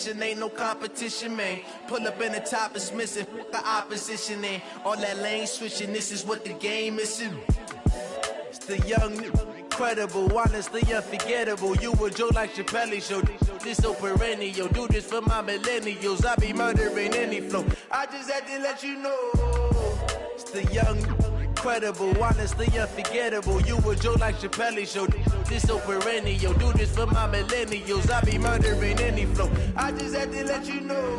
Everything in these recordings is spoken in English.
Ain't no competition, man. Pull up in the top is missing. The opposition in all that lane switching. This is what the game is. It's the young, incredible, honestly unforgettable. You a Joe like Chappelle show. This so perennial. Do this for my millennials. I be murdering any flow. I just had to let you know. It's the young, incredible, honestly unforgettable. You a Joe like Chappelle show. This so perennial. Do this for my millennials. I be murdering any flow. I just had to let you know.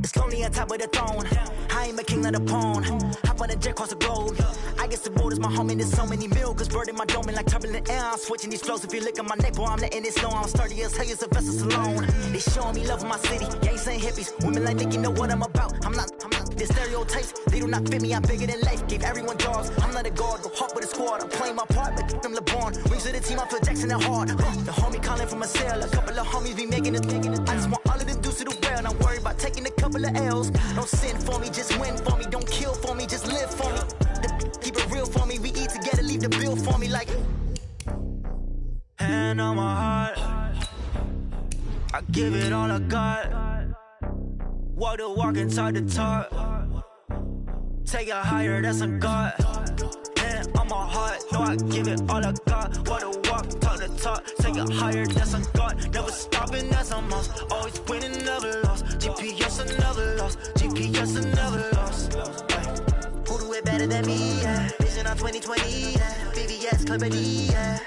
It's lonely on top of the throne. I ain't a king of the pawn. Hop on a jet across the globe. I guess the road is my home and there's so many miracles burning my dome like turbulent air. I'm switching these flows. If you look at my neck, boy, I'm letting it slow. I'm sturdy as hell as a vessel alone. They showing me love in my city. Gangs ain't hippies. Women like think you know what I'm about. I'm not. The stereotypes, they do not fit me. I'm bigger than life. Gave everyone jobs. I'm not a guard. Go hard with a squad. I'm playing my part, but I'm LeBron. Wings of the team. I feel Jackson and hard. The homie calling from a cell. A couple of homies be making it. I just want all of them dudes to the well. Don't worry about taking a couple of L's. Don't sin for me, just win for me. Don't kill for me, just live for me. Keep it real for me. We eat together, leave the bill for me like. Hand on my heart. I give it all I got. Walk the walk inside the talk. Take it higher, that's a God. Hand on my heart, no, I give it all I got. Walk the walk, talk the talk. Take it higher, that's a God. Never stopping, that's a must. Always winning, never lost. GPS, I never lost. GPS, I never lost. Who do it better than me? Yeah. Vision on 2020. Yeah. VVS, Clarity. Yeah.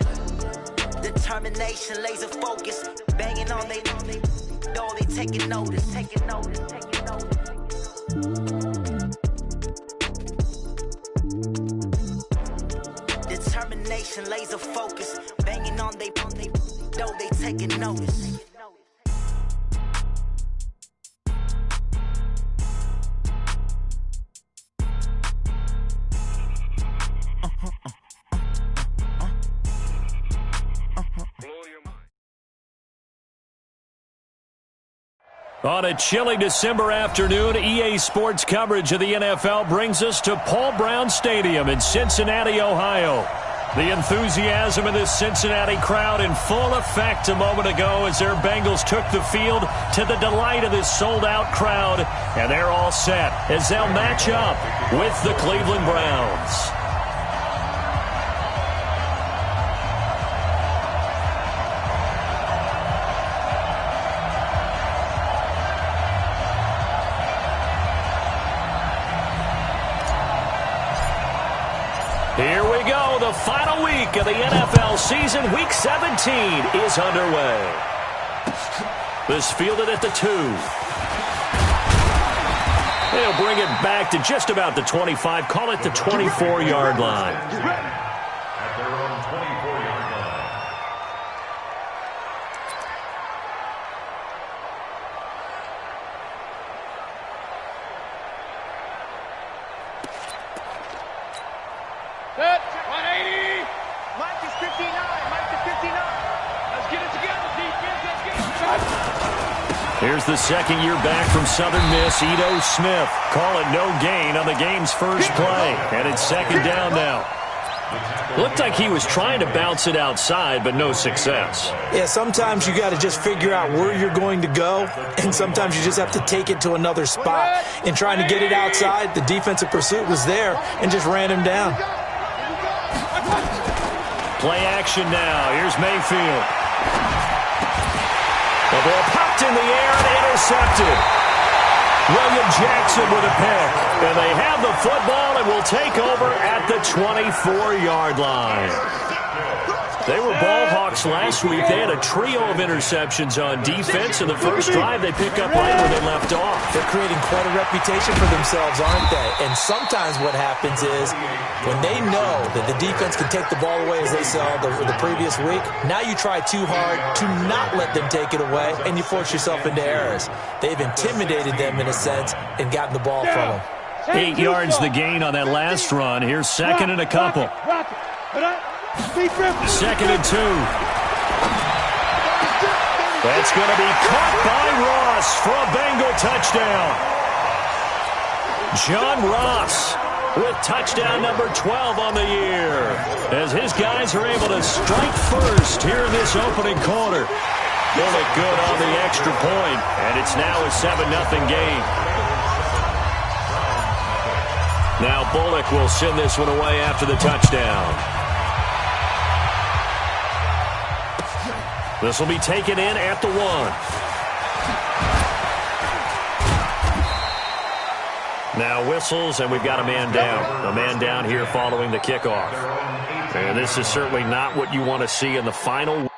Determination, laser focus. Banging on they know they taking notice. Taking notice. Taking notice. Determination, laser focus. Banging on they know they taking notice. On a chilly December afternoon, EA Sports coverage of the NFL brings us to Paul Brown Stadium in Cincinnati, Ohio. The enthusiasm of this Cincinnati crowd in full effect a moment ago as their Bengals took the field to the delight of this sold-out crowd. And they're all set as they'll match up with the Cleveland Browns. Here we go. The final week of the NFL season. Week 17 is underway. This fielded at the 2. They'll bring it back to just about the 25. Call it the 24-yard line. At their own 24-yard line. Set. 180. Mike is 59. Mike is 59. Let's get it together, defense. Let's get it together. Here's the second year back from Southern Miss, Ito Smith. Call it no gain on the game's first play. And it's second down now. Looked like he was trying to bounce it outside, but no success. Yeah, sometimes you got to just figure out where you're going to go, and sometimes you just have to take it to another spot. In trying to get it outside, the defensive pursuit was there and just ran him down. Play action now. Here's Mayfield. The ball popped in the air and intercepted. William Jackson with a pick. And they have the football and will take over at the 24-yard line. They were ball hawks last week. They had a trio of interceptions on defense. In the first drive, they pick up right where they left off. They're creating quite a reputation for themselves, aren't they? And sometimes what happens is when they know that the defense can take the ball away, as they saw the previous week, now you try too hard to not let them take it away, and you force yourself into errors. They've intimidated them in a sense and gotten the ball from them. 8 yards the gain on that last run. Here's second and a couple. Second and 2. That's going to be caught by Ross for a Bengal touchdown. John Ross with touchdown number 12 on the year, as his guys are able to strike first here in this opening quarter. Bullock good on the extra point, and it's now a 7-0 game. Now Bullock will send this one away after the touchdown. This will be taken in at the 1. Now whistles, and we've got a man down. A man down here following the kickoff. And this is certainly not what you want to see in the final.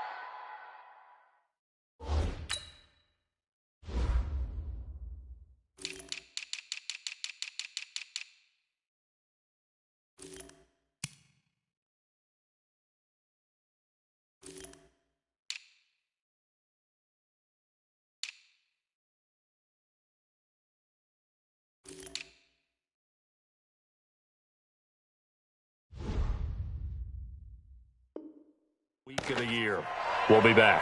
Week of the year. We'll be back.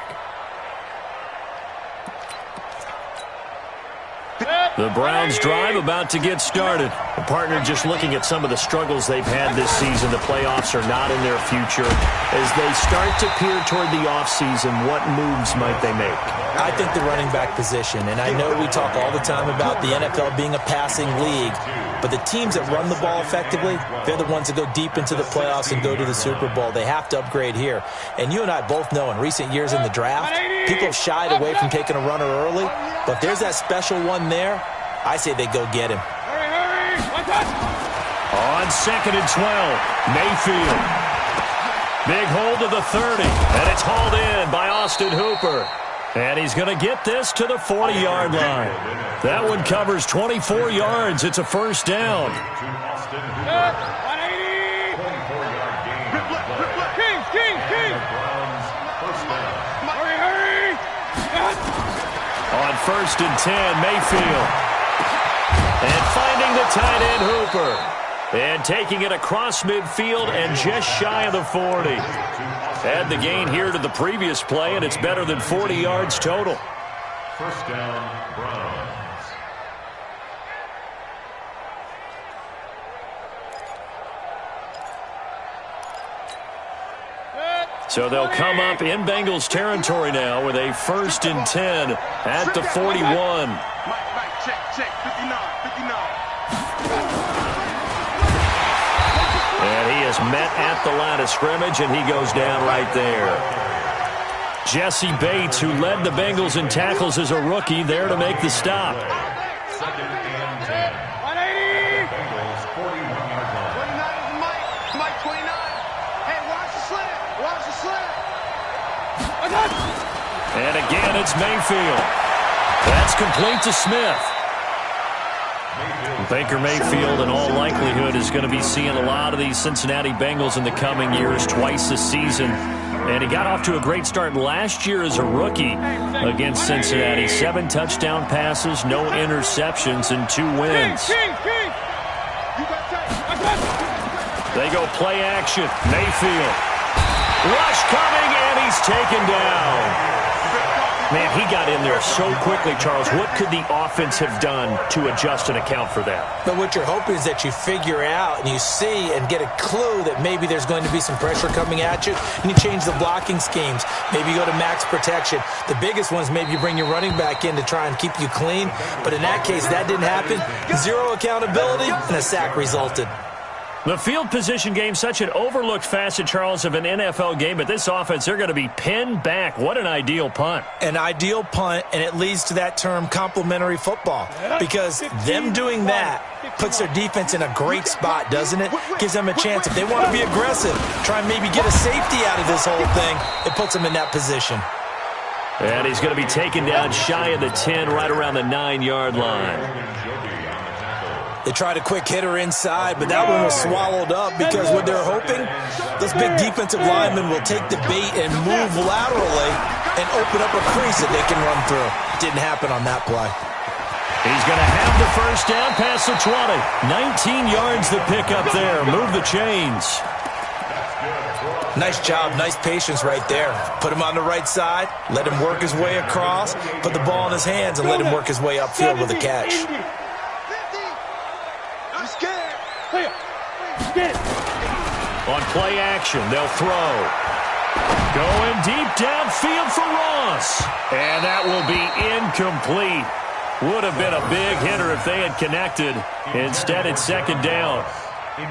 The Browns drive about to get started. The partner just looking at some of the struggles they've had this season. The playoffs are not in their future. As they start to peer toward the offseason, what moves might they make? I think the running back position, and I know we talk all the time about the NFL being a passing league, but the teams that run the ball effectively, they're the ones that go deep into the playoffs and go to the Super Bowl. They have to upgrade here. And you and I both know in recent years in the draft, people have shied away from taking a runner early, but if there's that special one there, I say they go get him. Hurry, On second and 12, Mayfield. Big hold to the 30, and it's hauled in by Austin Hooper. And he's going to get this to the 40-yard line. That one covers 24 yards. It's a first down. 180. King. Hurry. On first and 10, Mayfield. And finding the tight end, Hooper. And taking it across midfield and just shy of the 40. Add the gain here to the previous play, and it's better than 40 yards total. First down, Browns. So they'll come up in Bengals territory now with a first and 10 at the 41. Check. 59. And he is met at the line of scrimmage, and he goes down right there. Jesse Bates, who led the Bengals in tackles as a rookie, there to make the stop. Second and 10. 180. Bengals 41-yard line. 29 is Mike 29. Hey, watch the slant. And again, it's Mayfield. That's complete to Smith. Baker Mayfield, in all likelihood, is going to be seeing a lot of these Cincinnati Bengals in the coming years, twice a season. And he got off to a great start last year as a rookie against Cincinnati. 7 touchdown passes, no interceptions, and 2 wins. They go play action. Mayfield. Rush coming, and he's taken down. Man, he got in there so quickly, Charles. What could the offense have done to adjust and account for that? But what you're hoping is that you figure out and you see and get a clue that maybe there's going to be some pressure coming at you, and you change the blocking schemes. Maybe you go to max protection. The biggest one is maybe you bring your running back in to try and keep you clean. But in that case, that didn't happen. 0 accountability, and a sack resulted. The field position game, such an overlooked facet, Charles, of an NFL game, but this offense, they're going to be pinned back. What an ideal punt. An ideal punt, and it leads to that term complementary football, because them doing that puts their defense in a great spot, doesn't it? Gives them a chance. If they want to be aggressive, try and maybe get a safety out of this whole thing, it puts them in that position. And he's going to be taken down shy of the 10, right around the 9-yard line. They tried a quick hitter inside, but that one was swallowed up because what they're hoping, those big defensive linemen will take the bait and move laterally and open up a crease that they can run through. Didn't happen on that play. He's going to have the first down past the 20. 19 yards to pick up there. Move the chains. Nice job, nice patience right there. Put him on the right side, let him work his way across, put the ball in his hands, and let him work his way upfield with a catch. On play action, they'll throw. Going deep downfield for Ross. And that will be incomplete. Would have been a big hitter if they had connected. Instead, it's second down.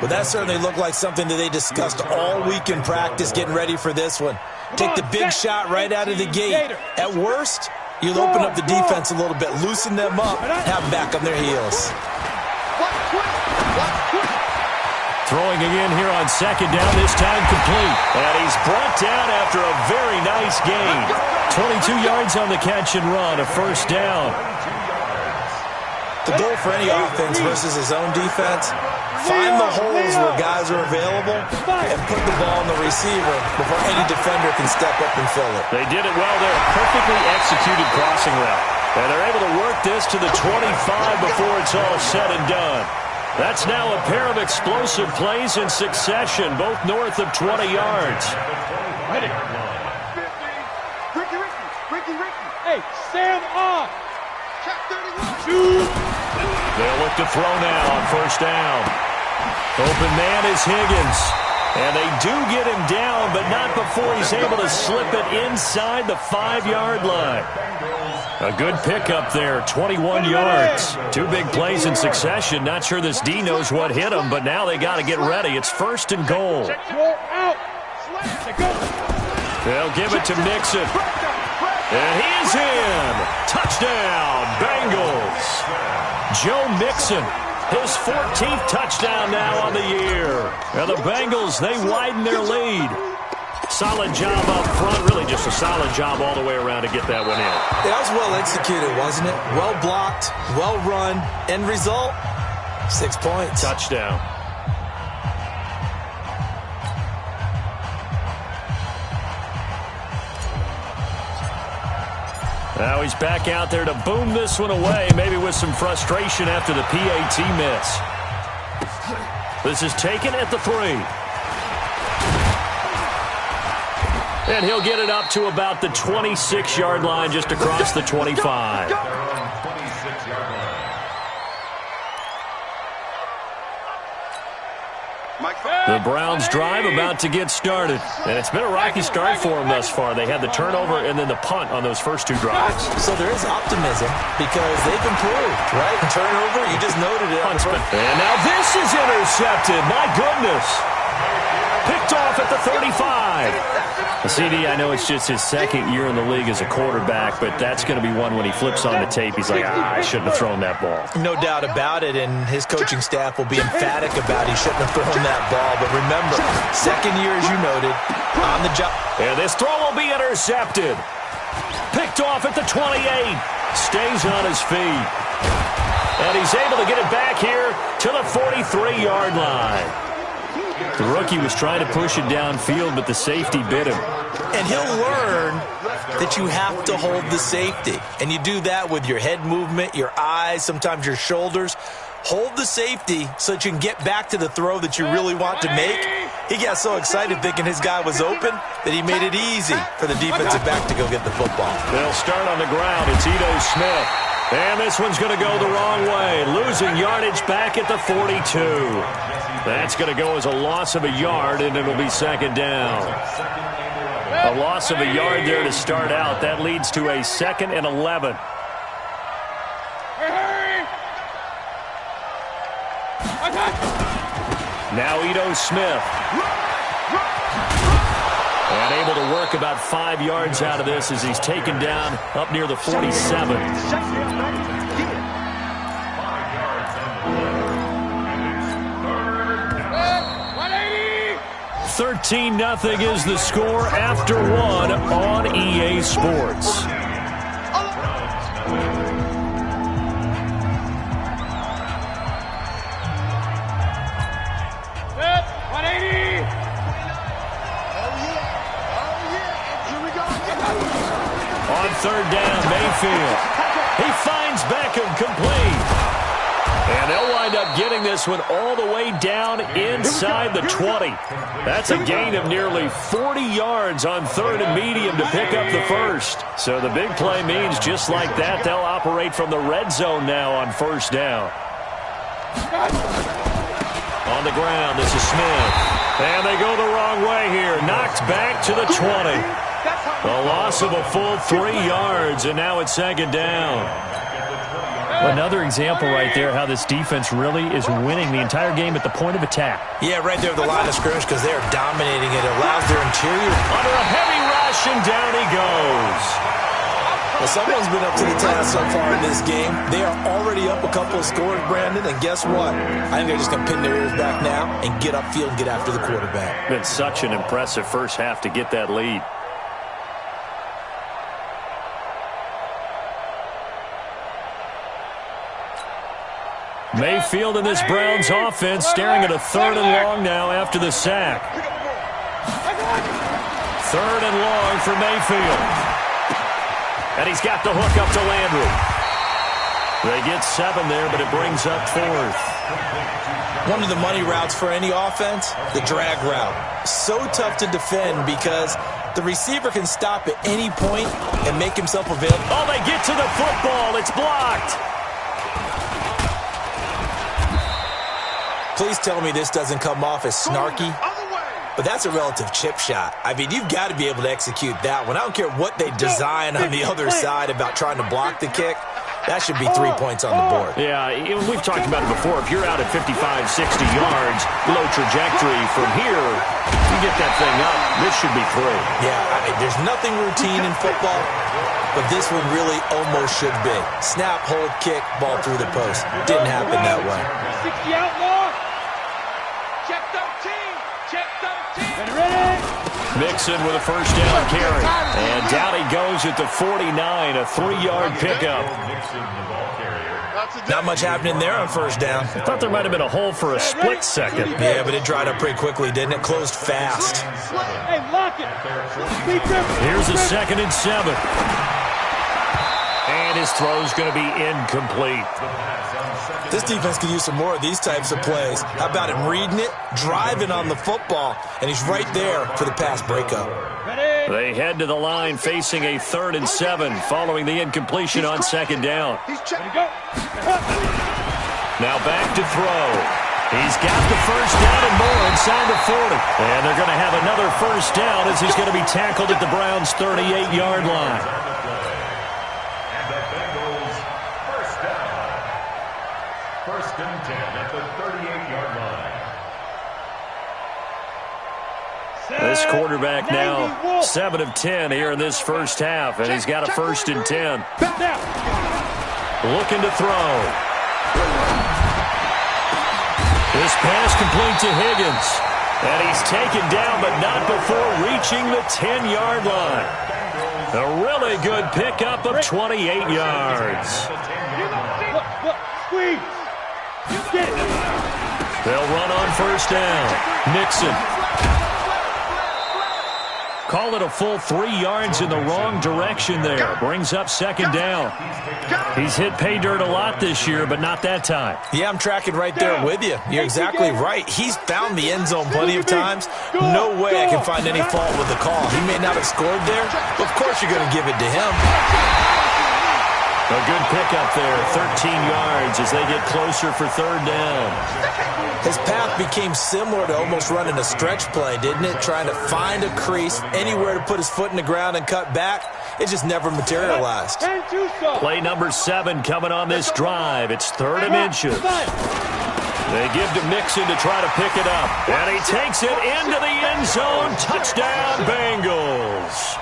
Well, that certainly looked like something that they discussed all week in practice getting ready for this one. Take the big shot right out of the gate. At worst, you'll open up the defense a little bit, loosen them up, have them back on their heels. Throwing again here on second down, this time complete. And he's brought down after a very nice gain. 22 yards on the catch and run, a first down. The goal for any offense versus his own defense, find the holes where guys are available and put the ball on the receiver before any defender can step up and fill it. They did it well there. Perfectly executed crossing route. And they're able to work this to the 25 before it's all said and done. That's now a pair of explosive plays in succession, both north of 20 yards. Ricky. Hey, Sam on. They'll look to throw now on first down. Open man is Higgins. And they do get him down, but not before he's able to slip it inside the 5-yard line. A good pickup there, 21 yards. Two big plays in succession. Not sure this D knows what hit him, but now they got to get ready. It's first and goal. They'll give it to Mixon. And he's in. Touchdown, Bengals. Joe Mixon, his 14th touchdown now on the year. And the Bengals, they widen their lead. Solid job up front, really just a solid job all the way around to get that one in. That was well executed, wasn't it? Well blocked, well run. End result, 6 points. Touchdown. Now he's back out there to boom this one away, maybe with some frustration after the PAT miss. This is taken at the 3. And he'll get it up to about the 26-yard line, just across the 25. The Browns drive about to get started. And it's been a rocky start for them thus far. They had the turnover and then the punt on those first two drives. So there is optimism because they've improved, right? Turnover, you just noted it. And now this is intercepted. My goodness. Picked off at the 35. CD, I know it's just his second year in the league as a quarterback, but that's going to be one when he flips on the tape. He's like, I shouldn't have thrown that ball. No doubt about it, and his coaching staff will be emphatic about he shouldn't have thrown that ball. But remember, second year, as you noted, on the job. And this throw will be intercepted. Picked off at the 28. Stays on his feet. And he's able to get it back here to the 43-yard line. The rookie was trying to push it downfield, but the safety bit him. And he'll learn that you have to hold the safety. And you do that with your head movement, your eyes, sometimes your shoulders. Hold the safety so that you can get back to the throw that you really want to make. He got so excited thinking his guy was open that he made it easy for the defensive back to go get the football. They'll start on the ground. It's Ito Smith. And this one's going to go the wrong way. Losing yardage back at the 42. That's going to go as a loss of a yard, and it'll be second down. A loss of a yard there to start out. That leads to a 2nd and 11. Now Ito Smith. And able to work about 5 yards out of this as he's taken down up near the 47. 13-0 is the score after 1 on EA Sports. On third down, Mayfield. He finds Beckham complete. And they'll wind up getting this one all the way down inside the 20. That's a gain of nearly 40 yards on third and medium to pick up the first. So the big play means just like that, they'll operate from the red zone now on first down. On the ground, this is Smith. And they go the wrong way here. Knocked back to the 20. A loss of a full 3 yards, and now it's second down. Another example right there how this defense really is winning the entire game at the point of attack. Yeah, right there at the line of scrimmage because they are dominating it. It allows their interior. Under a heavy rush, and down he goes. Well, someone's been up to the task so far in this game. They are already up a couple of scores, Brandon, and guess what? I think they're just going to pin their ears back now and get upfield and get after the quarterback. Been such an impressive first half to get that lead. Mayfield in this Browns offense staring at a third and long now after the sack. Third and long for Mayfield. And he's got the hook up to Landry. They get 7 there, but it brings up fourth. One of the money routes for any offense, the drag route. So tough to defend because the receiver can stop at any point and make himself available. Oh, they get to the football. It's blocked. Please tell me this doesn't come off as snarky, but that's a relative chip shot. I mean, you've got to be able to execute that one. I don't care what they design on the other side about trying to block the kick. That should be 3 points on the board. Yeah, we've talked about it before. If you're out at 55, 60 yards, low trajectory from here, you get that thing up, this should be 3. Yeah, I mean, there's nothing routine in football, but this one really almost should be. Snap, hold, kick, ball through the post. Didn't happen that way. 60 outlaw. Check 13. Check 13. Ready? Mixon with a first down carry. And down he goes at the 49, a 3-yard pickup. Not much happening there on first down. I thought there might have been a hole for a split second. Yeah, but it dried up pretty quickly, didn't it? Closed fast. Hey, lock it. Here's a 2nd and 7. And his throw's going to be incomplete. This defense could use some more of these types of plays. How about him reading it, driving on the football, and he's right there for the pass breakup. They head to the line facing a 3rd and 7 following the incompletion on 2nd down. Now back to throw. He's got the first down and more inside the 40. And they're going to have another first down as he's going to be tackled at the Browns' 38-yard line. First and 10 at the 38-yard line. This quarterback now 7 of 10 here in this first half, and he's got a 1st and 10. Looking to throw. This pass complete to Higgins. And he's taken down, but not before reaching the 10-yard line. A really good pickup of 28 yards. Squeeze. They'll run on first down. Mixon. Call it a full 3 yards in the wrong direction there. Brings up 2nd down. He's hit pay dirt a lot this year, but not that time. Yeah, I'm tracking right there with you. You're exactly right. He's found the end zone plenty of times. No way I can find any fault with the call. He may not have scored there, but of course you're going to give it to him. A good pickup there, 13 yards as they get closer for 3rd down. His path became similar to almost running a stretch play, didn't it? Trying to find a crease, anywhere to put his foot in the ground and cut back. It just never materialized. Play number 7 coming on this drive. It's 3rd and inches. They give to Mixon to try to pick it up. And he takes it into the end zone. Touchdown, Bengals.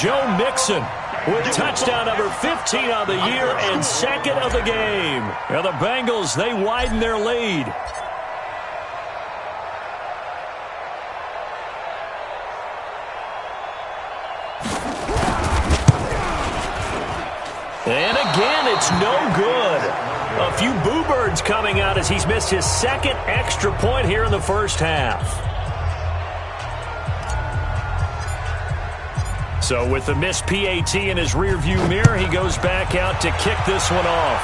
Joe Mixon with touchdown number 15 on the year and second of the game. And the Bengals, they widen their lead. And again, it's no good. A few boo birds coming out as he's missed his second extra point here in the first half. So with the missed PAT in his rearview mirror, he goes back out to kick this one off.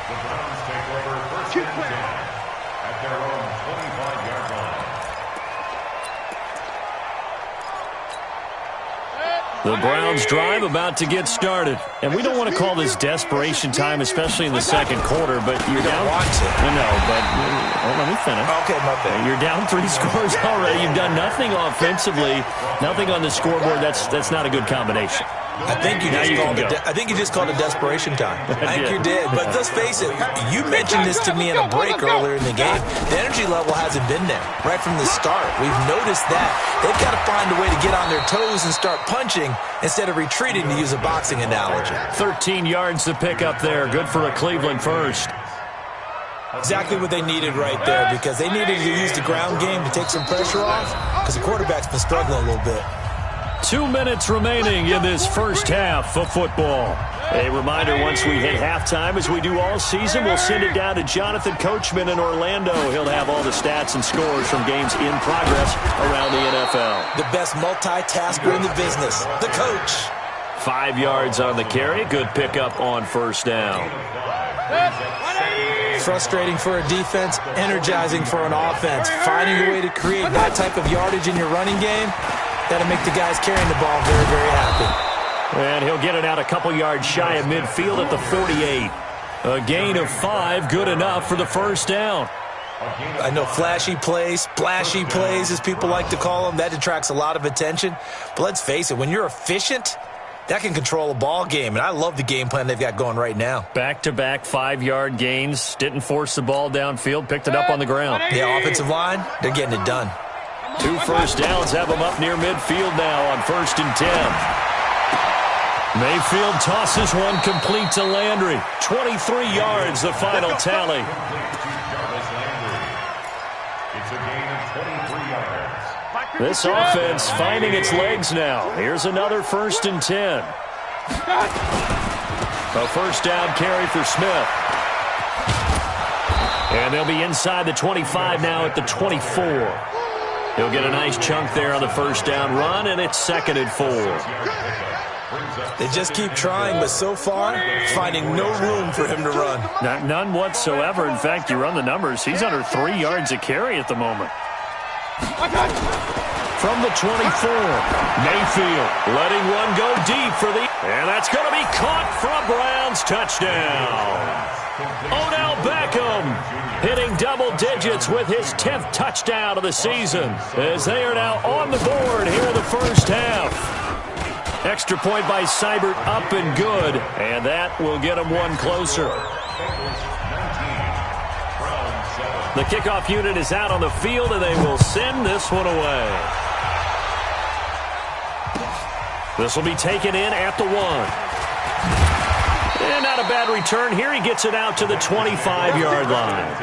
The Browns take over first and 10 at their own 25-yard line. The Browns drive about to get started. And we don't want to call this desperation time, especially in the second quarter, but you're down. No, but let me finish. Okay, my bad. You're down 3 scores already. You've done nothing offensively, nothing on the scoreboard. That's not a good combination. I think you just called it desperation time. I think you did. But let's face it, you mentioned this to me in a break earlier in the game. The energy level hasn't been there right from the start. We've noticed that. They've got to find a way to get on their toes and start punching instead of retreating, to use a boxing analogy. 13 yards to pick up there. Good for a Cleveland first. Exactly what they needed right there, because they needed to use the ground game to take some pressure off, because the quarterback's been struggling a little bit. 2 minutes remaining in this first half of football. A reminder, once we hit halftime, as we do all season, we'll send it down to Jonathan Coachman in Orlando. He'll have all the stats and scores from games in progress around the NFL. The best multitasker in the business, the coach. 5 yards on the carry. Good pickup on first down. Frustrating for a defense, energizing for an offense. Finding a way to create that type of yardage in your running game, that'll make the guys carrying the ball very, very happy. And he'll get it out a couple yards shy of midfield at the 48. A gain of 5, good enough for the first down. I know flashy plays, splashy plays, as people like to call them, that detracts a lot of attention. But let's face it, when you're efficient, that can control a ball game, and I love the game plan they've got going right now. Back-to-back 5-yard gains. Didn't force the ball downfield. Picked it up on the ground. Yeah, offensive line, they're getting it done. 2 first downs have them up near midfield now on 1st and 10. Mayfield tosses one complete to Landry. 23 yards, the final tally. It's a gain of 23 yards. This offense finding its legs now. Here's another 1st and 10. A first down carry for Smith. And they'll be inside the 25 now at the 24. He'll get a nice chunk there on the first down run, and it's 2nd and 4. They just keep trying, but so far, finding no room for him to run. None whatsoever. In fact, you run the numbers, he's under 3 yards a carry at the moment. From the 24, Mayfield letting one go deep for the... And that's going to be caught for a Browns touchdown. Odell Beckham hitting double digits with his 10th touchdown of the season, as they are now on the board here in the first half. Extra point by Seibert, up and good, and that will get them one closer. The kickoff unit is out on the field, and they will send this one away. This will be taken in at the 1. And not a bad return here. He gets it out to the 25-yard line.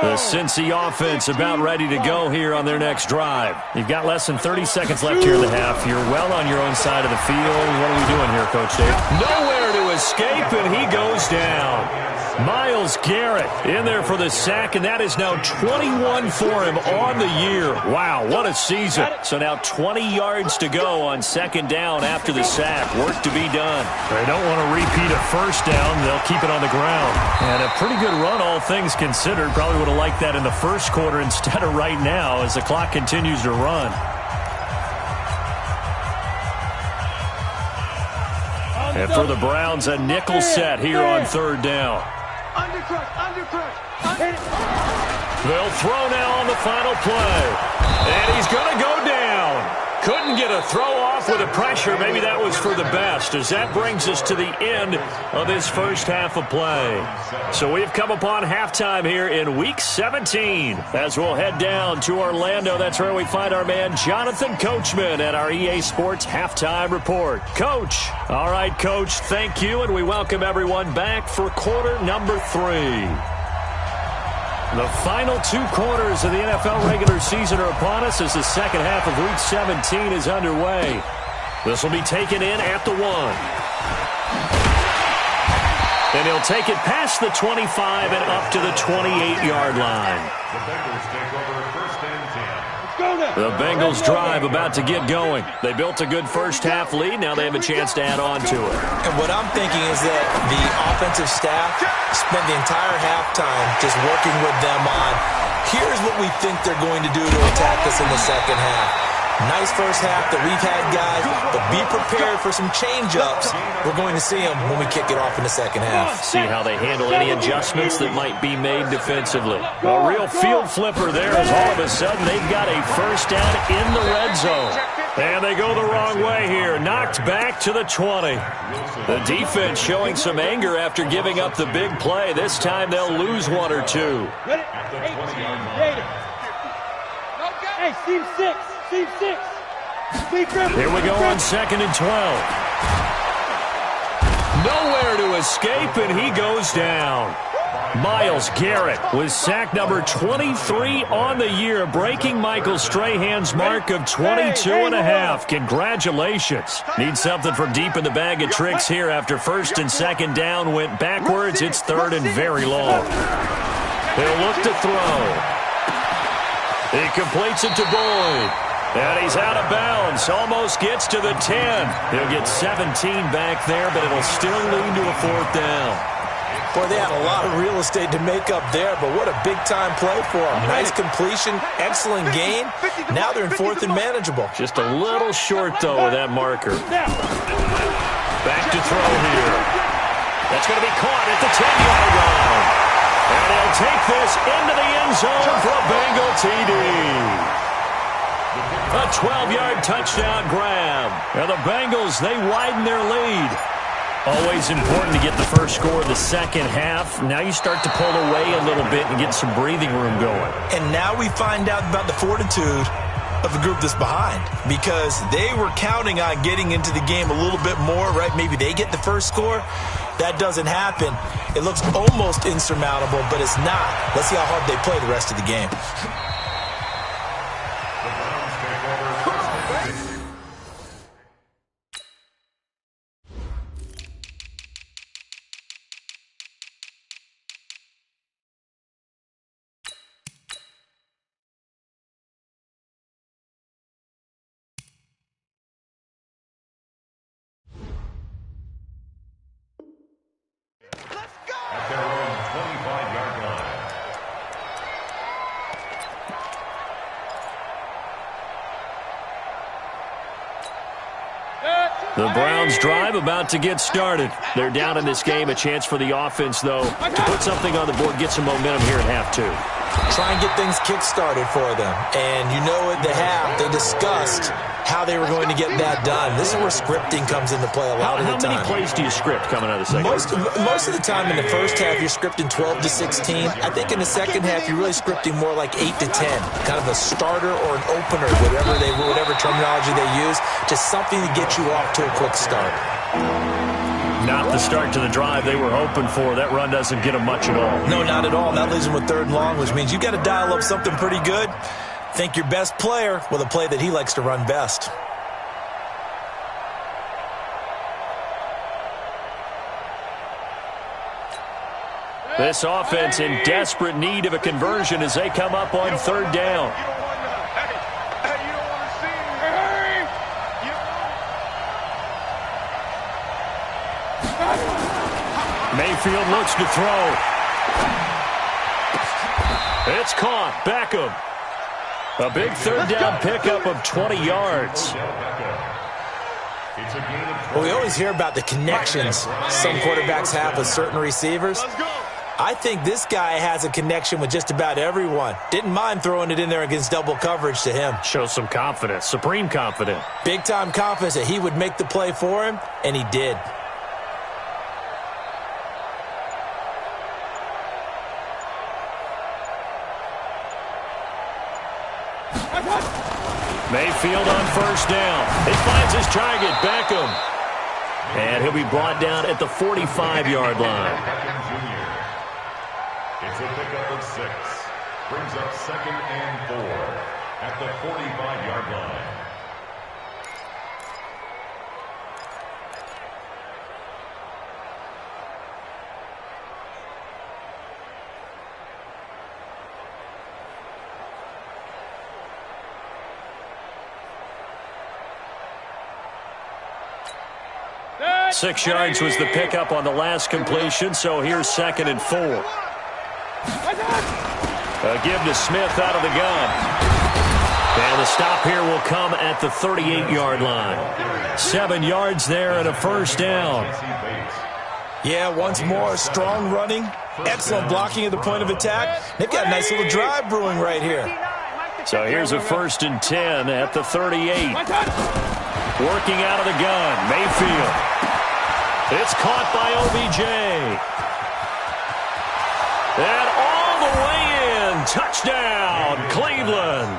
The Cincy offense about ready to go here on their next drive. You've got less than 30 seconds left here in the half. You're well on your own side of the field. What are we doing here, Coach Dave? Nowhere to escape, and he goes down. Myles Garrett in there for the sack, and that is now 21 for him on the year. Wow, what a season. So now 20 yards to go on 2nd down after the sack. Work to be done. They don't want to repeat a first down. They'll keep it on the ground. And a pretty good run, all things considered. Probably would have liked that in the first quarter instead of right now as the clock continues to run. And for the Browns, a nickel set here on 3rd down. They'll throw now on the final play. And he's going to go down. Couldn't get a throw off off with the pressure. Maybe that was for the best, as that brings us to the end of this first half of play. So we've come upon halftime here in Week 17. As we'll head down to Orlando, that's where we find our man Jonathan Coachman at our EA Sports Halftime Report. Coach. All right, Coach, thank you, and we welcome everyone back for quarter number 3. The final 2 quarters of the NFL regular season are upon us as the second half of Week 17 is underway. This will be taken in at the 1. And he'll take it past the 25 and up to the 28-yard line. The Bengals take over first and 10. The Bengals drive about to get going. They built a good first half lead. Now they have a chance to add on to it. And what I'm thinking is that the offensive staff spent the entire halftime just working with them on, here's what we think they're going to do to attack us in the second half. Nice first half that we've had, guys, but be prepared for some change-ups. We're going to see them when we kick it off in the second half. See how they handle any adjustments that might be made defensively. A real field flipper there as all of a sudden they've got a first down in the red zone. And they go the wrong way here. Knocked back to the 20. The defense showing some anger after giving up the big play. This time they'll lose 1 or 2. Hey, team 6. Team 6. Here we go on 2nd and 12. Nowhere to escape, and he goes down. Myles Garrett with sack number 23 on the year, breaking Michael Strahan's mark of 22.5. Congratulations. Need something from deep in the bag of tricks here after 1st and 2nd down went backwards. It's 3rd and very long. He'll look to throw. He completes it to Boyd. And he's out of bounds. Almost gets to the 10. He'll get 17 back there, but it'll still lead to a 4th down. Boy, they had a lot of real estate to make up there, but what a big-time play for them. Nice completion, excellent gain. Now they're in 4th and manageable. Just a little short, though, with that marker. Back to throw here. That's going to be caught at the 10-yard line. And he'll take this into the end zone for a Bengal TD. A 12-yard touchdown grab. And the Bengals, they widen their lead. Always important to get the first score of the second half. Now you start to pull away a little bit and get some breathing room going. And now we find out about the fortitude of the group that's behind, because they were counting on getting into the game a little bit more, right? Maybe they get the first score. That doesn't happen. It looks almost insurmountable, but it's not. Let's see how hard they play the rest of the game. At their own 25-yard line. The Browns drive about to get started. They're down in this game. A chance for the offense, though, to put something on the board, get some momentum here at half 2. Try and get things kick-started for them. And you know at the half, they discussed how they were going to get that done. This is where scripting comes into play a lot of the time. How many plays do you script coming out of the second? Most of the time in the first half, you're scripting 12 to 16. I think in the second half, you're really scripting more like 8 to 10. Kind of a starter or an opener, whatever terminology they use. Just something to get you off to a quick start. Not the start to the drive they were hoping for. That run doesn't get them much at all. No, not at all. That leaves them with 3rd and long, which means you've got to dial up something pretty good. Think your best player with a play that he likes to run best. This offense in desperate need of a conversion as they come up on 3rd down. Mayfield looks to throw. It's caught. Beckham. A big 3rd down pickup of 20 yards. Well, we always hear about the connections some quarterbacks have with certain receivers. I think this guy has a connection with just about everyone. Didn't mind throwing it in there against double coverage to him. Shows some confidence, supreme confidence. Big-time confidence that he would make the play for him, and he did. Mayfield on first down. It finds his target, Beckham. And he'll be brought down at the 45-yard line. It's a pickup of 6. Brings up 2nd and 4 at the 45-yard line. Six yards was the pickup on the last completion, so here's 2nd and 4. A give to Smith out of the gun. And the stop here will come at the 38-yard line. 7 yards there and a first down. Yeah, once more, strong running, excellent blocking at the point of attack. They've got a nice little drive brewing right here. So here's a 1st and 10 at the 38. Working out of the gun, Mayfield. It's caught by OBJ. And all the way in. Touchdown, Cleveland.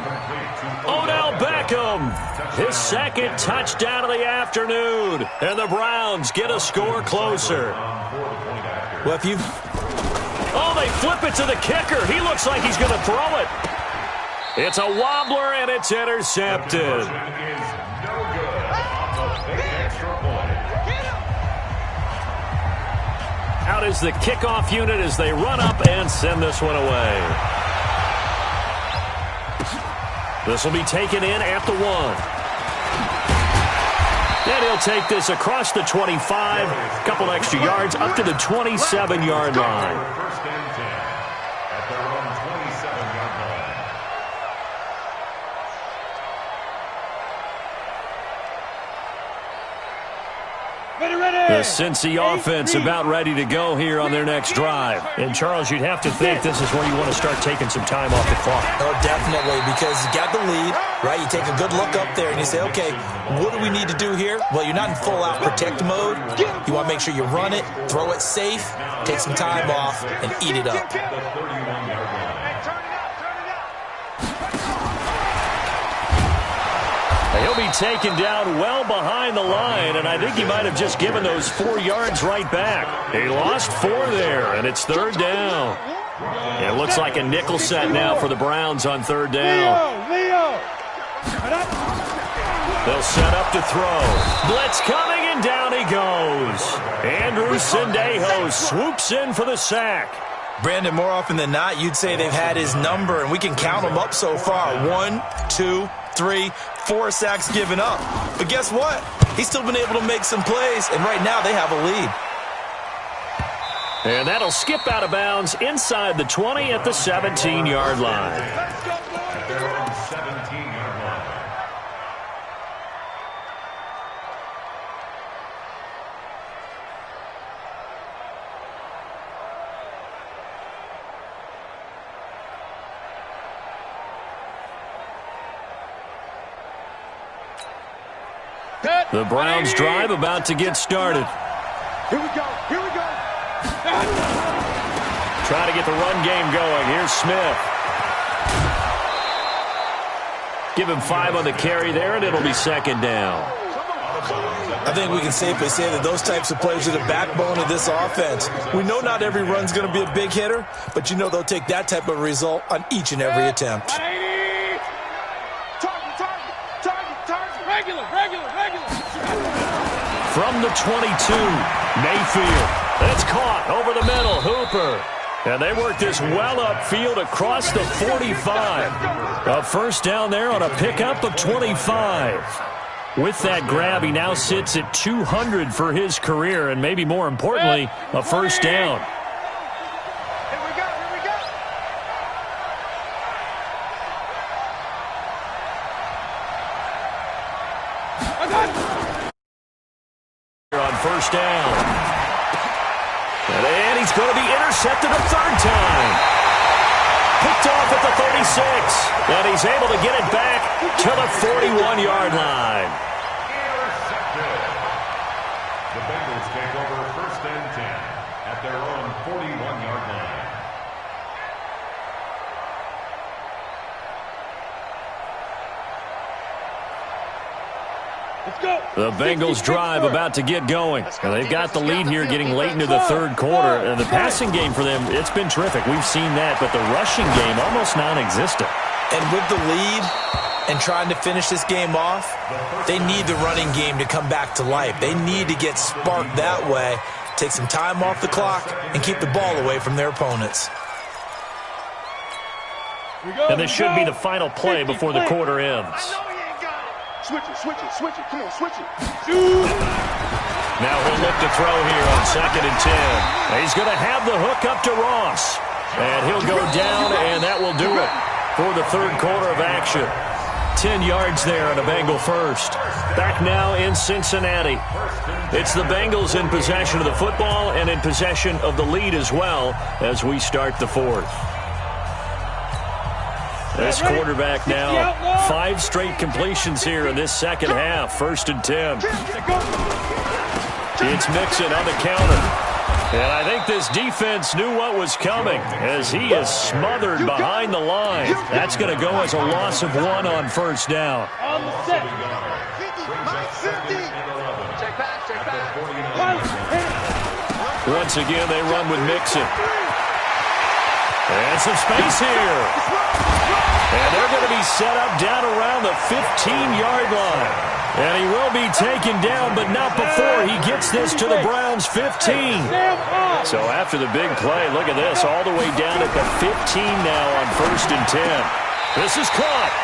Odell Beckham, his 2nd touchdown of the afternoon. And the Browns get a score closer. Well, if you... Oh, they flip it to the kicker. He looks like he's going to throw it. It's a wobbler, and it's intercepted. Out is the kickoff unit as they run up and send this one away. This will be taken in at the 1. And he'll take this across the 25, a couple extra yards up to the 27-yard line. 1st and 10 at their own 27-yard line. The Cincy offense about ready to go here on their next drive. And, Charles, you'd have to think this is where you want to start taking some time off the clock. Oh, definitely, because you got the lead, right? You take a good look up there and you say, okay, what do we need to do here? Well, you're not in full-out protect mode. You want to make sure you run it, throw it safe, take some time off, and eat it up. He'll be taken down well behind the line, and I think he might have just given those 4 yards right back. He lost 4 there, and it's 3rd down. It looks like a nickel set now for the Browns on 3rd down. They'll set up to throw. Blitz coming, and down he goes. Andrew Sendejo swoops in for the sack. Brandon, more often than not, you'd say they've had his number, and we can count them up so far. 1, 2, 3, 4 sacks given up. But guess what? He's still been able to make some plays, and right now they have a lead. And that'll skip out of bounds inside the 20 at the 17-yard line. At their own 17-yard line. The Browns drive about to get started. Here we go. Here we go. Trying to get the run game going. Here's Smith. Give him 5 on the carry there, and it'll be 2nd down. I think we can safely say that those types of plays are the backbone of this offense. We know not every run's going to be a big hitter, but you know they'll take that type of result on each and every attempt. Target. Regular. From the 22, Mayfield. It's caught over the middle. Hooper. And they work this well upfield across the 45. A 1st down there on a pickup of 25. With that grab, he now sits at 200 for his career, and maybe more importantly, a 1st down. Here we go. On 1st down. And he He's going to be intercepted a third time. Picked off at the 36. And he's able to get it back to the 41-yard line. Intercepted. The Bengals take over 1st and 10 at their own 41-yard line. The Bengals drive about to get going. Now, they've got the lead here getting late into the third quarter. And the passing game for them, it's been terrific. We've seen that, but the rushing game almost non-existent. And with the lead and trying to finish this game off, they need the running game to come back to life. They need to get sparked that way, take some time off the clock, and keep the ball away from their opponents. And this should be the final play before the quarter ends. Switch it. Come on, switch it. Now he'll look to throw here on 2nd and 10. He's going to have the hook up to Ross. And he'll go down, and that will do it for the third quarter of action. 10 yards there on a Bengal first. Back now in Cincinnati. It's the Bengals in possession of the football and in possession of the lead as well as we start the fourth. This quarterback now, 5 straight completions here in this second half. 1st and 10. It's Mixon on the counter. And I think this defense knew what was coming as he is smothered behind the line. That's going to go as a loss of 1 on 1st down. On the set. 50. Check back. Once again, they run with Mixon. And some space here. And they're going to be set up down around the 15-yard line. And he will be taken down, but not before he gets this to the Browns' 15. So after the big play, look at this, all the way down at the 15 now on 1st and 10. This is caught.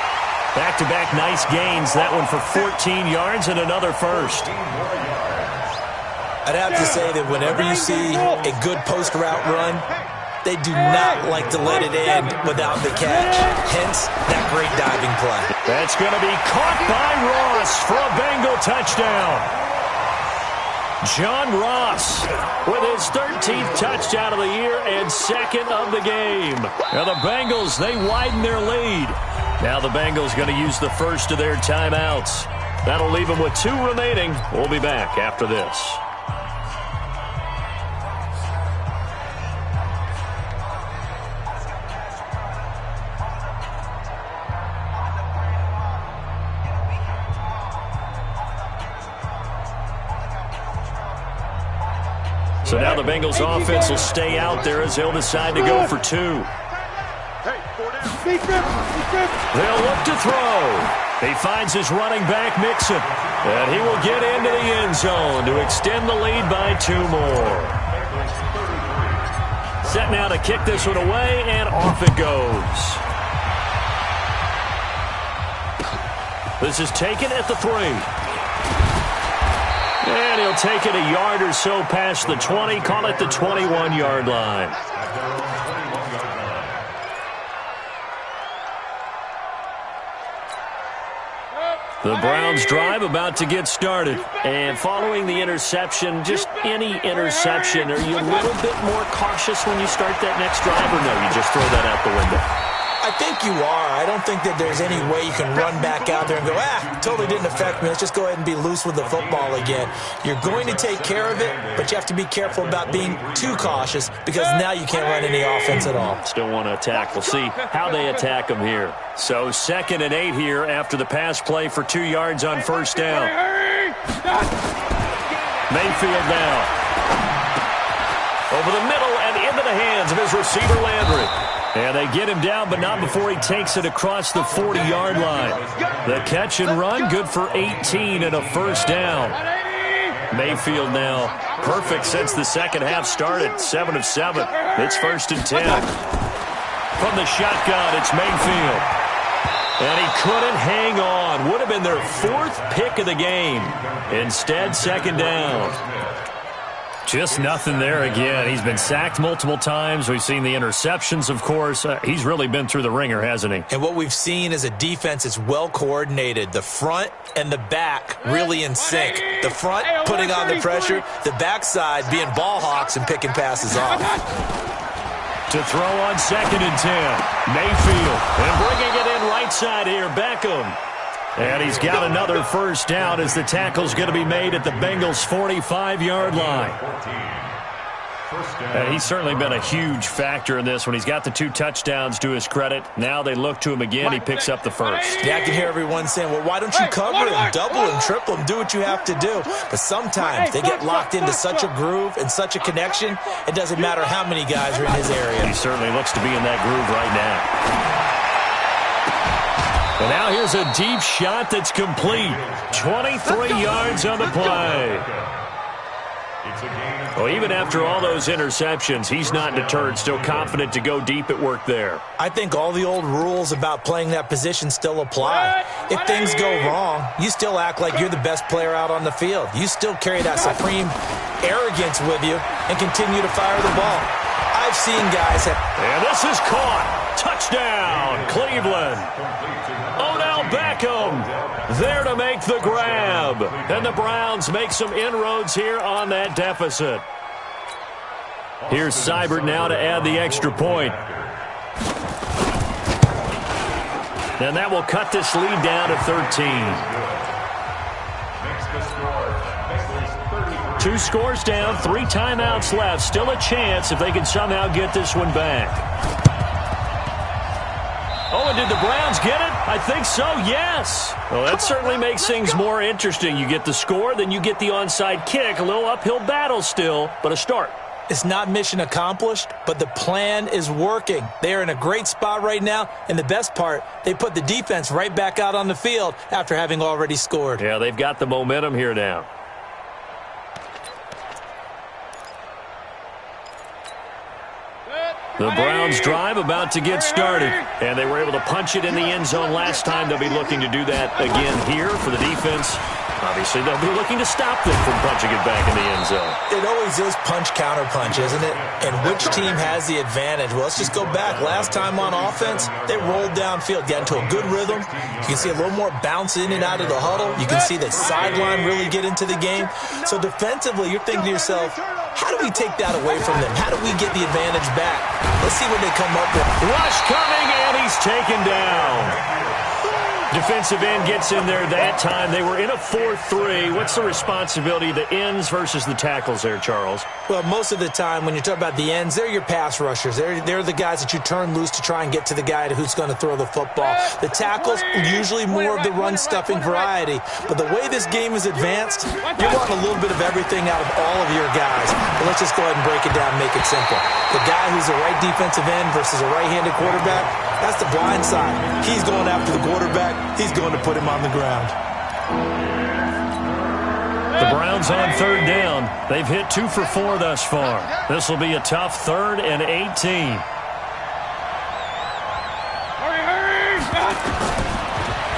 Back-to-back nice gains. That one for 14 yards and another first. I'd have to say that whenever you see a good post route run, they do not like to let it end without the catch. Hence, that great diving play. That's going to be caught by Ross for a Bengal touchdown. John Ross with his 13th touchdown of the year and 2nd of the game. Now the Bengals, they widen their lead. Now the Bengals going to use the first of their timeouts. That'll leave them with 2 remaining. We'll be back after this. So now the Bengals offense will stay out there as they'll decide to go for 2. They'll look to throw. He finds his running back, Mixon. And he will get into the end zone to extend the lead by 2 more. Set now to kick this one away, and off it goes. This is taken at the 3. And he'll take it a yard or so past the 20, call it the 21-yard line. The Browns drive about to get started. And following the interception, just any interception, are you a little bit more cautious when you start that next drive, or no, you just throw that out the window? I think you are. I don't think that there's any way you can run back out there and go, totally didn't affect me. Let's just go ahead and be loose with the football again. You're going to take care of it, but you have to be careful about being too cautious because now you can't run any offense at all. Still want to attack. We'll see how they attack them here. So 2nd and 8 here after the pass play for 2 yards on 1st down. Mayfield now. Over the middle and into the hands of his receiver, Landry. And they get him down, but not before he takes it across the 40-yard line. The catch and run, good for 18 and a 1st down. Mayfield now perfect since the second half started. 7 of 7. It's 1st and 10. From the shotgun, it's Mayfield. And he couldn't hang on. Would have been their 4th pick of the game. Instead, 2nd down. Just nothing there again. He's been sacked multiple times. We've seen the interceptions, of course. He's really been through the ringer, hasn't he? And what we've seen is a defense that's well coordinated. The front and the back really in sync. The front putting on the pressure, the backside being ball hawks and picking passes off. To throw on 2nd and 10. Mayfield. And bringing it in right side here, Beckham. And he's got another first down as the tackle's going to be made at the Bengals' 45-yard line. And he's certainly been a huge factor in this when he's got the 2 touchdowns to his credit. Now they look to him again. He picks up the first. Yeah, I can hear everyone saying, well, why don't you cover him, double him, triple him, do what you have to do. But sometimes they get locked into such a groove and such a connection, it doesn't matter how many guys are in his area. He certainly looks to be in that groove right now. And now here's a deep shot that's complete. 23 yards on the play. Well, even after all those interceptions, he's not deterred, still confident to go deep at work there. I think all the old rules about playing that position still apply. If things go wrong, you still act like you're the best player out on the field. You still carry that supreme arrogance with you and continue to fire the ball. I've seen guys and this is caught. Touchdown, Cleveland. Odell Beckham there to make the grab. And the Browns make some inroads here on that deficit. Here's Seibert now to add the extra point. And that will cut this lead down to 13. 2 scores down, 3 timeouts left. Still a chance if they can somehow get this one back. Oh, and did the Browns get it? I think so, yes. Well, that certainly makes things more interesting. You get the score, then you get the onside kick. A little uphill battle still, but a start. It's not mission accomplished, but the plan is working. They are in a great spot right now, and the best part, they put the defense right back out on the field after having already scored. Yeah, they've got the momentum here now. The Browns drive about to get started, and they were able to punch it in the end zone last time. They'll be looking to do that again here for the defense. Obviously, they'll be looking to stop them from punching it back in the end zone. It always is punch-counter-punch, isn't it? And which team has the advantage? Well, let's just go back. Last time on offense, they rolled downfield, got into a good rhythm. You can see a little more bounce in and out of the huddle. You can see the sideline really get into the game. So defensively, you're thinking to yourself, how do we take that away from them? How do we get the advantage back? Let's see what they come up with. Rush coming, and he's taken down. Defensive end gets in there that time. They were in a 4-3. What's the responsibility, the ends versus the tackles there, Charles? Well, most of the time when you talk about the ends, they're your pass rushers. They're the guys that you turn loose to try and get to the guy who's going to throw the football. The tackles, usually more of the run-stuffing variety. But the way this game is advanced, you're wanting a little bit of everything out of all of your guys. But let's just go ahead and break it down and make it simple. The guy who's a right defensive end versus a right-handed quarterback, that's the blind side. He's going after the quarterback. He's going to put him on the ground. The Browns on 3rd down. They've hit 2 for 4 thus far. This will be a tough 3rd and 18.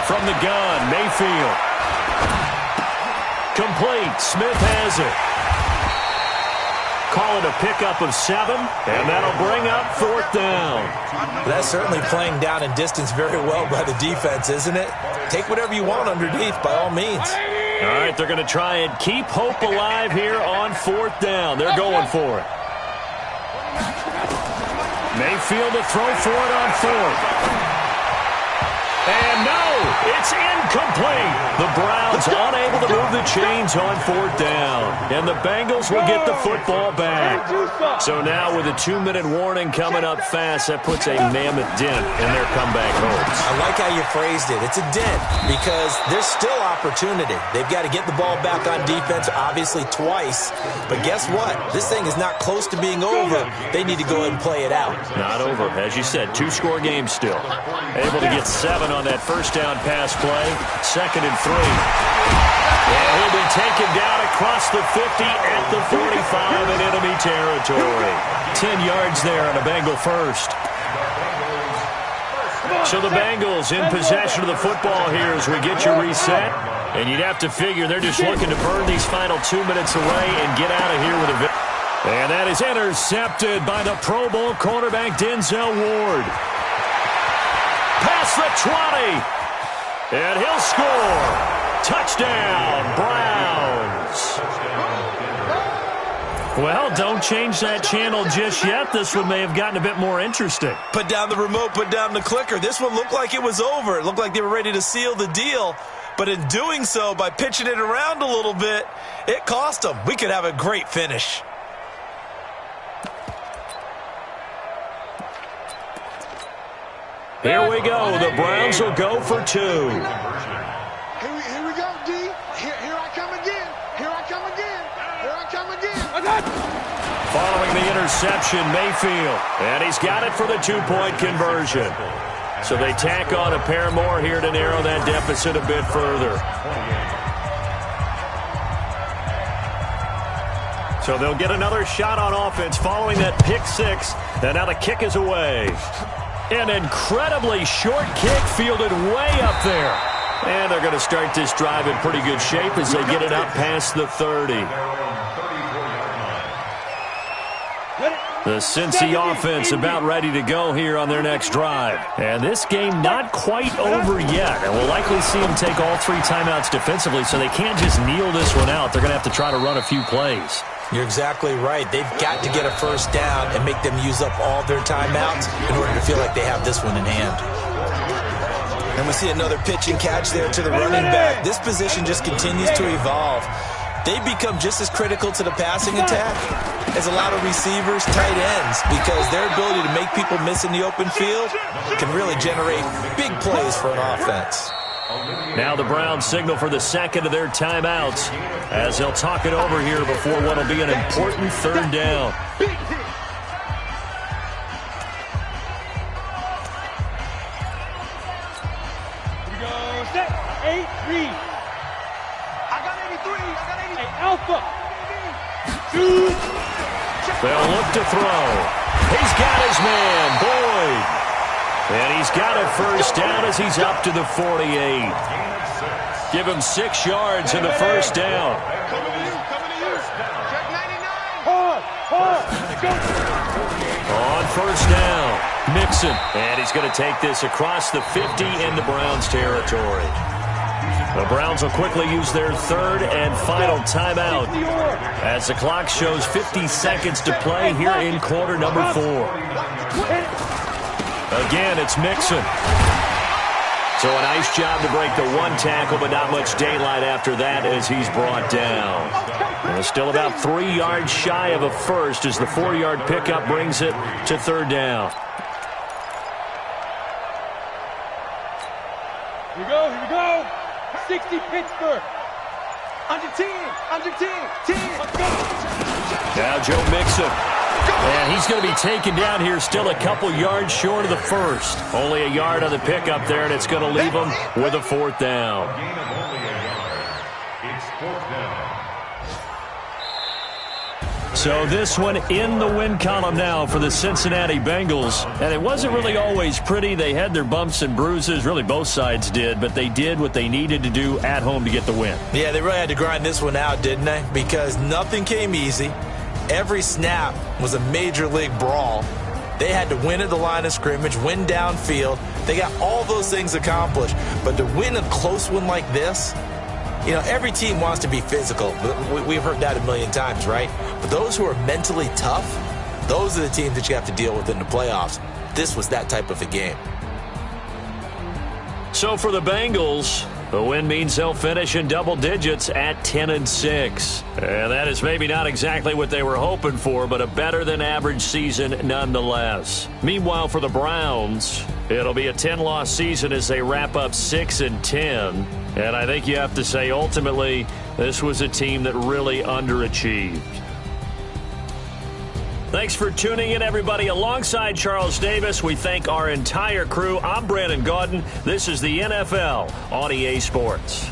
From the gun, Mayfield. Complete. Smith has it. Call it a pickup of 7, and that'll bring up 4th down. That's certainly playing down in distance very well by the defense, isn't it? Take whatever you want underneath, by all means. All right, they're going to try and keep hope alive here on 4th down. They're going for it. Mayfield to throw for it on 4th. And no, it's incomplete. The Browns unable to move the chains on 4th down. And the Bengals will get the football back. So now with a 2-minute warning coming up fast, that puts a mammoth dent in their comeback hopes. I like how you phrased it. It's a dent because there's still opportunity. They've got to get the ball back on defense, obviously twice. But guess what? This thing is not close to being over. They need to go ahead and play it out. Not over. As you said, 2-score game still. Able to get 7 on that first down pass play. 2nd and 3. And he'll be taken down across the 50 at the 45 in enemy territory. 10 yards there on a Bengal first. So the Bengals in possession of the football here as we get you reset. And you'd have to figure they're just looking to burn these final 2 minutes away and get out of here with a victory. And that is intercepted by the Pro Bowl cornerback Denzel Ward. Past the 20. And he'll score. Touchdown, Browns. Well, don't change that channel just yet. This one may have gotten a bit more interesting. Put down the remote, put down the clicker. This one looked like it was over. It looked like they were ready to seal the deal. But in doing so, by pitching it around a little bit, it cost them. We could have a great finish. Here we go. The Browns will go for 2. Here we go, D. Here I come again. Here I come again. Here I come again. Following the interception, Mayfield. And he's got it for the 2-point conversion. So they tack on a pair more here to narrow that deficit a bit further. So they'll get another shot on offense following that pick 6. And now the kick is away. An incredibly short kick fielded way up there. And they're going to start this drive in pretty good shape as they get it up past the 30. The Cincy offense about ready to go here on their next drive. And this game not quite over yet. And we'll likely see them take all 3 timeouts defensively, so they can't just kneel this one out. They're going to have to try to run a few plays. You're exactly right. They've got to get a first down and make them use up all their timeouts in order to feel like they have this one in hand. And we see another pitch and catch there to the running back. This position just continues to evolve. They become just as critical to the passing attack as a lot of receivers, tight ends, because their ability to make people miss in the open field can really generate big plays for an offense. Now the Browns signal for the second of their timeouts as they'll talk it over here before what will be an important 3rd down. Here we go. Set. 8-3. I got 83. I got 83. Hey, Alpha. 2. They'll look to throw. He's got his man, Boyd. And he's got a first down as he's up to the 48. Give him 6 yards in the first down. Coming to you. Check 99. Hard. Go. On first down, Mixon. And he's going to take this across the 50 into Browns territory. The Browns will quickly use their 3rd and final timeout as the clock shows 50 seconds to play here in quarter number 4. Again, it's Mixon. So a nice job to break the 1 tackle, but not much daylight after that as he's brought down. And still about 3 yards shy of a first as the 4-yard pickup brings it to 3rd down. Here we go. 60 Pittsburgh. Under 10. 10. Let's go. Now Joe Mixon. And he's going to be taken down here still a couple yards short of the first. Only a yard on the pickup there, and it's going to leave him with a 4th down. Gain of only a yard. It's 4th down. So this one in the win column now for the Cincinnati Bengals. And it wasn't really always pretty. They had their bumps and bruises. Really, both sides did. But they did what they needed to do at home to get the win. Yeah, they really had to grind this one out, didn't they? Because nothing came easy. Every snap was a major league brawl. They had to win at the line of scrimmage, win downfield. They got all those things accomplished. But to win a close one like this, you know, every team wants to be physical. We've heard that a million times, right? But those who are mentally tough, those are the teams that you have to deal with in the playoffs. This was that type of a game. So for the Bengals, the win means they'll finish in double digits at 10-6. And that is maybe not exactly what they were hoping for, but a better than average season nonetheless. Meanwhile, for the Browns, it'll be a 10-loss season as they wrap up 6-10. And I think you have to say, ultimately, this was a team that really underachieved. Thanks for tuning in, everybody. Alongside Charles Davis, we thank our entire crew. I'm Brandon Gaudin. This is the NFL on EA Sports.